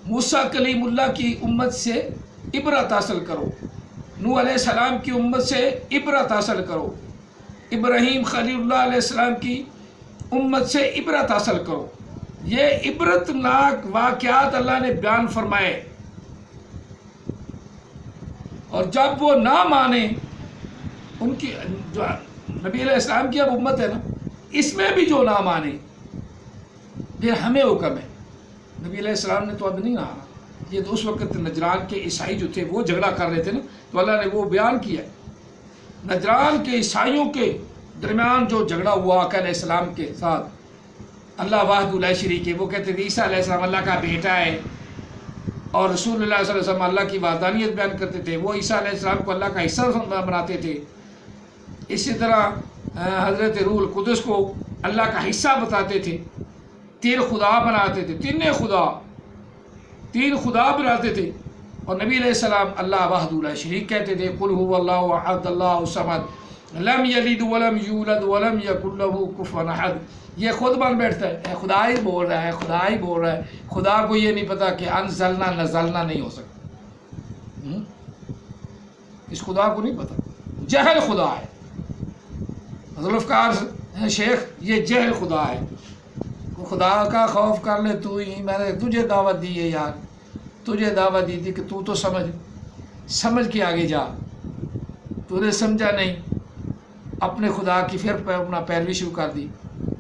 موسیٰ کلیم اللہ کی امت سے عبرت حاصل کرو، نوح علیہ السلام کی امت سے عبرت حاصل کرو، ابراہیم خلیل اللہ علیہ السلام کی امت سے عبرت حاصل کرو۔ یہ عبرت ناک واقعات اللہ نے بیان فرمائے، اور جب وہ نہ مانے، ان کی جو نبی علیہ السلام کی اب امت ہے نا، اس میں بھی جو نہ مانے، پھر ہمیں حکم ہے۔ نبی علیہ السلام نے تو اب نہیں رہا، یہ تو اس وقت نجران کے عیسائی جو تھے وہ جھگڑا کر رہے تھے نا، تو اللہ نے وہ بیان کیا ہے۔ نجران کے عیسائیوں کے درمیان جو جھگڑا ہوا آقا علیہ السلام کے ساتھ، اللہ وحدہ لا شریک ہے، وہ کہتے تھے عیسیٰ علیہ السلام اللہ کا بیٹا ہے، اور رسول اللہ صلی اللہ علیہ وسلم اللہ کی وحدانیت بیان کرتے تھے، وہ عیسیٰ علیہ السلام کو اللہ کا حصہ بناتے تھے۔ اسی طرح حضرت روح القدس کو اللہ کا حصہ بتاتے تھے، تین خدا بناتے تھے، تین خدا بناتے تھے، اور نبی علیہ السلام اللہ وحدہ لا شریک کہتے تھے، قل هو اللہ احد اللہ الصمد لم یلد ولم یولد ولم یکن له کفوا احد۔ یہ خود بن بیٹھتا ہے، خدا ہی بول رہا ہے، خدا ہی بول رہا ہے، خدا کو یہ نہیں پتا کہ انزلنا نزلنا نہیں ہو سکتا، اس خدا کو نہیں پتا، جہل خدا ہے۔ ذوالفقار شیخ یہ جہل خدا ہے، خدا کا خوف کر لے تو ہی، میں نے تجھے دعوت دی ہے یار، تجھے دعوت دی تھی کہ تو سمجھ کے آگے جا، تو نے سمجھا نہیں، اپنے خدا کی پھر اپنا پیروی شروع کر دی۔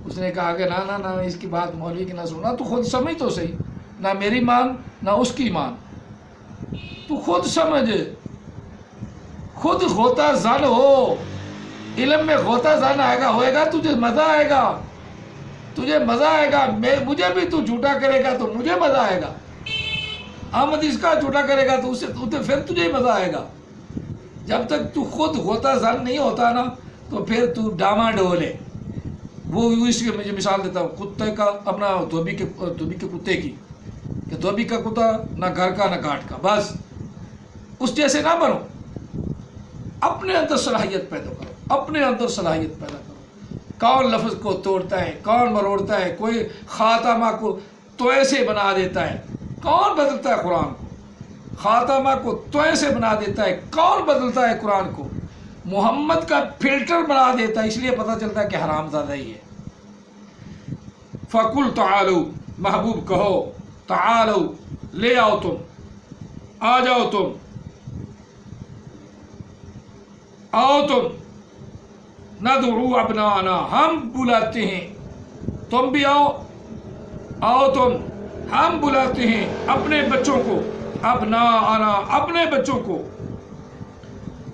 اس نے کہا کہ نہ نہ نہ اس کی بات مولوی کی نہ سننا، تو خود سمجھ تو صحیح، نہ میری مان نہ اس کی مان، تو خود سمجھ، خود غوطہ زن ہو، علم میں غوطہ زن ہوئے گا، تجھے مزہ آئے گا، تجھے مزہ آئے گا، مجھے بھی تو جھوٹا کرے گا تو مجھے مزہ آئے گا، احمد اس کا جھوٹا کرے گا تو پھر تجھے ہی مزہ آئے گا۔ جب تک تو خود غوطہ زن نہیں ہوتا نا، تو پھر تو ڈاما ڈول ہے۔ وہ اس کی مجھے مثال دیتا ہوں، کتے کا، اپنا دھوبی کے کتے کی، کہ دھوبی کا کتا نہ گھر کا نہ گھاٹ کا، بس اس جیسے نہ بنو، اپنے اندر صلاحیت پیدا کرو، اپنے اندر صلاحیت پیدا کرو۔ کون لفظ کو توڑتا ہے، کون مروڑتا ہے، کوئی خاتمہ کو توئے سے بنا دیتا ہے، کون بدلتا ہے قرآن کو، خاتمہ کو توئے سے بنا دیتا ہے، کون بدلتا ہے قرآن کو، محمد کا فلٹر بنا دیتا ہے، اس لیے پتہ چلتا ہے کہ حرام زادہ ہی ہے۔ فَقُلْ تَعَالُوا، محبوب کہو، تعالو، لے آؤ، تم آ جاؤ، تم آؤ، تم ندعو ابنانا، ہم بلاتے ہیں، تم بھی آؤ، آؤ تم، ہم بلاتے ہیں اپنے بچوں کو، ابنانا، اپنے بچوں کو،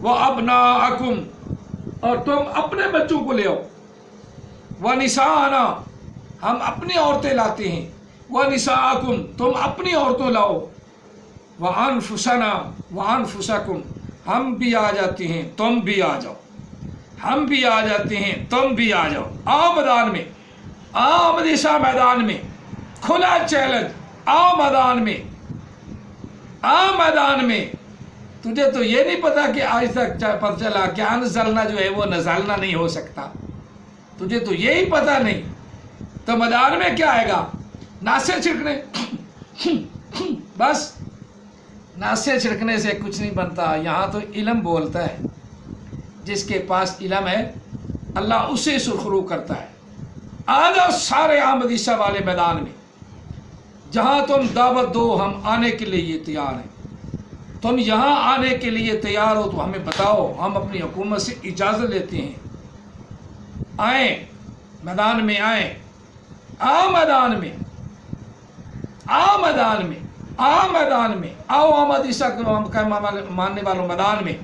وَأَبْنَاءَكُمْ، اور تم اپنے بچوں کو لے آؤ، وَنِسَاءَنَا، ہم اپنی عورتیں لاتے ہیں، وَنِسَاءَكُمْ، تم اپنی عورتوں لاؤ، وَأَنفُسَنَا وَأَنفُسَكُمْ، ہم بھی آ جاتے ہیں، تم بھی آ جاؤ، ہم بھی آ جاتے ہیں، تم بھی آ جاؤ، آؤ میدان میں، آؤ مدیسہ میدان میں، کھلا چیلنج، آؤ میدان میں، آؤ میدان میں۔ تجھے تو یہ نہیں پتا کہ آج تک پتہ چلا کہ انزلنا جو ہے وہ نزلنا نہیں ہو سکتا، تجھے تو یہی پتا نہیں، تو میدان میں کیا آئے گا؟ ناسے چھڑکنے، بس ناسے چھڑکنے سے کچھ نہیں بنتا، یہاں تو علم بولتا ہے، جس کے پاس علم ہے اللہ اسے سرخرو کرتا ہے۔ آ جاؤ سارے احمدیسہ والے میدان میں، جہاں تم دعوت دو ہم آنے کے لیے یہ تیار ہیں، تم یہاں آنے کے لیے تیار ہو تو ہمیں بتاؤ، ہم اپنی حکومت سے اجازت لیتے ہیں، آئیں میدان میں، آئیں، آؤ میدان میں، آؤ میدان میں، آؤ میدان میں، آؤ احمد عیسیٰ کا ماننے والوں میدان میں۔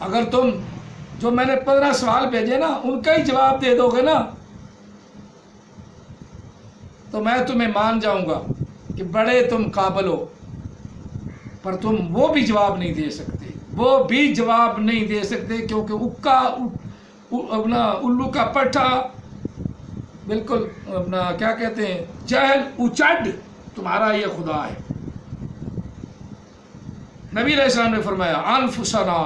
اگر تم جو میں نے 15 سوال بھیجے نا ان کا ہی جواب دے دو گے نا تو میں تمہیں مان جاؤں گا کہ بڑے تم قابل ہو، پر تم وہ بھی جواب نہیں دے سکتے، وہ بھی جواب نہیں دے سکتے، کیونکہ اکا اپنا الو کا پٹھا، بالکل اپنا کیا کہتے ہیں، جہل اچڈ تمہارا یہ خدا ہے۔ نبی علیہ السلام نے فرمایا انفسنا،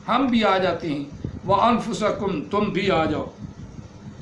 ہم بھی آ جاتے ہیں، وانفسکم، تم بھی آ جاؤ،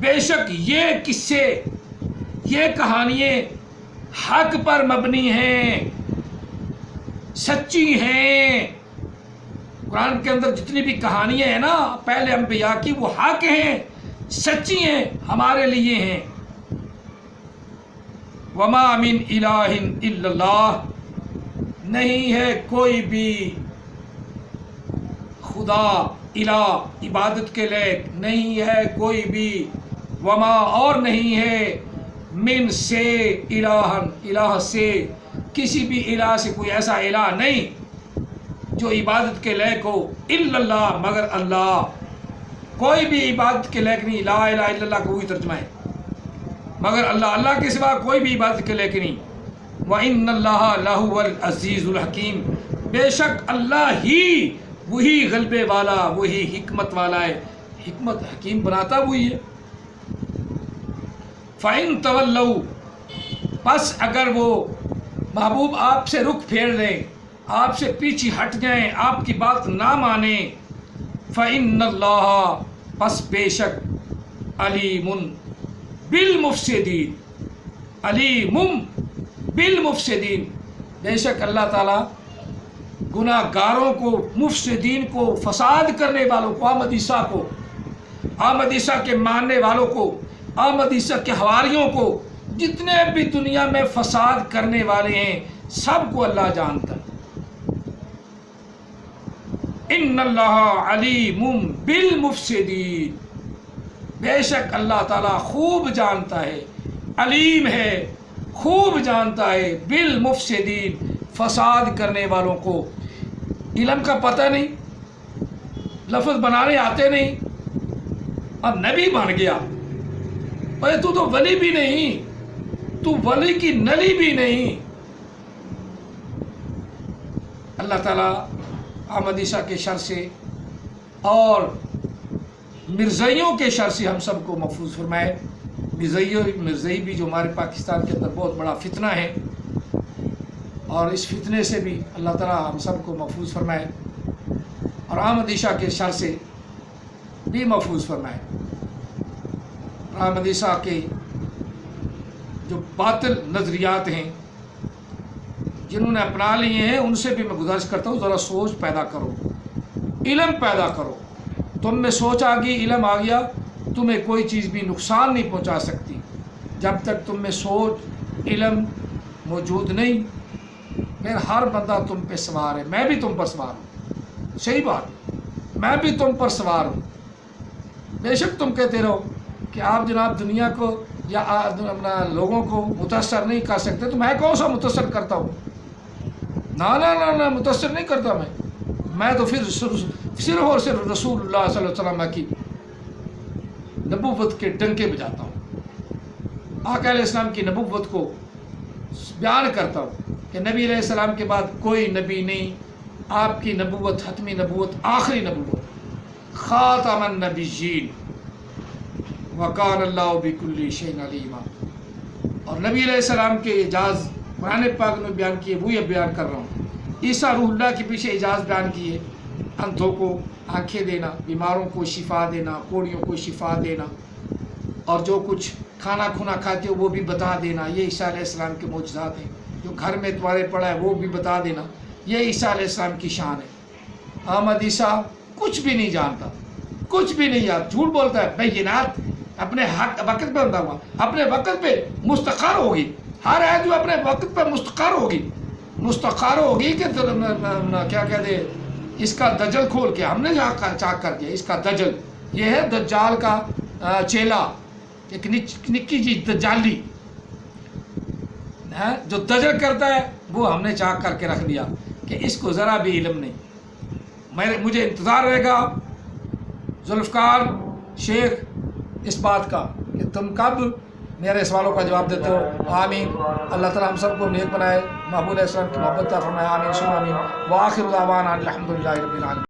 بے شک یہ قصے، یہ کہانیاں حق پر مبنی ہیں، سچی ہیں۔ قرآن کے اندر جتنی بھی کہانیاں ہیں نا پہلے انبیاء کی، وہ حق ہیں، سچی ہیں، ہمارے لیے ہیں۔ وما من الہ الا اللہ، نہیں ہے کوئی بھی خدا، الہ عبادت کے لائق نہیں ہے کوئی بھی، وما اور نہیں ہے، من سے الہن، الہ سے، کسی بھی الہ سے کوئی ایسا الہ نہیں جو عبادت کے لائق ہو، الا اللہ، مگر اللہ۔ کوئی بھی عبادت کے لائق نہیں، لا الہ الا اللہ کا وہی ترجمہ ہے، مگر اللہ، اللہ کے سوا کوئی بھی عبادت کے لائق نہیں۔ وَإِنَّ اللَّهَ لَهُوَ الْعَزِيزُ الْحَكِيمُ، بے شک اللہ ہی وہی غلبے والا، وہی حکمت والا ہے، حکمت حکیم بناتا وہی ہے۔ فَإِن تَوَلَّوْا، پس اگر وہ محبوب آپ سے رخ پھیر لیں، آپ سے پیچھے ہٹ جائیں، آپ کی بات نہ مانیں، فَإِنَّ اللَّهَ، پس بے شک عَلِيمٌ بالمفسدین، علیم بالمفسدین، بے شک اللہ تعالیٰ گناہ گاروں کو، مفسدین کو، فساد کرنے والوں کو، احمد عیسیٰ کو، احمد عیسیٰ کے ماننے والوں کو، احمد عیسیٰ کے حواریوں کو، جتنے بھی دنیا میں فساد کرنے والے ہیں سب کو اللہ جانتا ہے۔ ان اللہ علیم بالمفسدین، بے شک اللہ تعالیٰ خوب جانتا ہے، علیم ہے، خوب جانتا ہے، بالمفسدین، فساد کرنے والوں کو۔ علم کا پتہ نہیں، لفظ بنانے آتے نہیں، اور نبی بن گیا، ارے تو ولی بھی نہیں، تو ولی کی نلی بھی نہیں۔ اللہ تعالیٰ احمد عیسیٰ کے شر سے اور مرزائیوں کے شر سے ہم سب کو محفوظ فرمائے۔ مرزائی بھی جو ہمارے پاکستان کے اندر بہت بڑا فتنہ ہے، اور اس فتنے سے بھی اللہ تعالیٰ ہم سب کو محفوظ فرمائے، اور احمد عیسیٰ کے شر سے بھی محفوظ فرمائے۔ احمد عیسیٰ کے جو باطل نظریات ہیں جنہوں نے اپنا لیے ہیں، ان سے بھی میں گزارش کرتا ہوں ذرا سوچ پیدا کرو، علم پیدا کرو۔ تم میں سوچ آ گئی، علم آ گیا، تمہیں کوئی چیز بھی نقصان نہیں پہنچا سکتی۔ جب تک تم میں سوچ، علم موجود نہیں، پھر ہر بندہ تم پہ سوار ہے، میں بھی تم پر سوار ہوں، صحیح بات، میں بھی تم پر سوار ہوں۔ بے شک تم کہتے رہو کہ آپ جناب دنیا کو یا اپنا لوگوں کو متاثر نہیں کر سکتے، تو میں کون سا متاثر کرتا ہوں؟ نہ متاثر نہیں کرتا میں تو پھر صرف اور صرف رسول اللہ صلی اللہ علیہ وسلم کی نبوت کے ڈنکے بجاتا ہوں، آقا علیہ السلام کی نبوت کو بیان کرتا ہوں کہ نبی علیہ السلام کے بعد کوئی نبی نہیں، آپ کی نبوت حتمی نبوت، آخری نبوت، خاتم النبیین، وکان اللہ بکل شیء علیما۔ اور نبی علیہ السلام کے اعجاز قرآن پاک میں بیان کیے، وہ یہ بیان کر رہا ہوں۔ عیسیٰ روح اللہ کے پیچھے اعجاز بیان کیے، اندھوں کو آنکھیں دینا، بیماروں کو شفا دینا، کوڑیوں کو شفا دینا، اور جو کچھ کھانا کھونا کھاتے ہو وہ بھی بتا دینا، یہ عیسیٰ علیہ السلام کے معجزات ہیں۔ جو گھر میں تمہارے پڑا ہے وہ بھی بتا دینا، یہ عیسیٰ علیہ السلام کی شان ہے۔ احمد عیسیٰ کچھ بھی نہیں جانتا، کچھ بھی نہیں یاد، جھوٹ بولتا ہے، بینات اپنے حق وقت پہ بندہ ہوا، اپنے وقت پہ مستقر ہوگی، ہر ہے جو اپنے وقت پہ مستقر ہوگی کہ کیا کہتے ہیں اس کا دجل کھول کے ہم نے چاک کر دیا، اس کا دجل، یہ ہے دجال کا چیلا، ایک نکی چیز دجالی جو دجل کرتا ہے، وہ ہم نے چاک کر کے رکھ دیا کہ اس کو ذرا بھی علم نہیں۔ مجھے انتظار رہے گا ذوالفقار شیخ اس بات کا کہ تم کب میرے سوالوں کا جواب دیتے ہو۔ آمین۔ اللہ تعالیٰ ہم سب کو نیک بنائے، محبوب علیہ السلام کی محبت عطا فرمائے، آمین ثم آمین۔ وآخر دعوانا الحمدللہ رب العالمین۔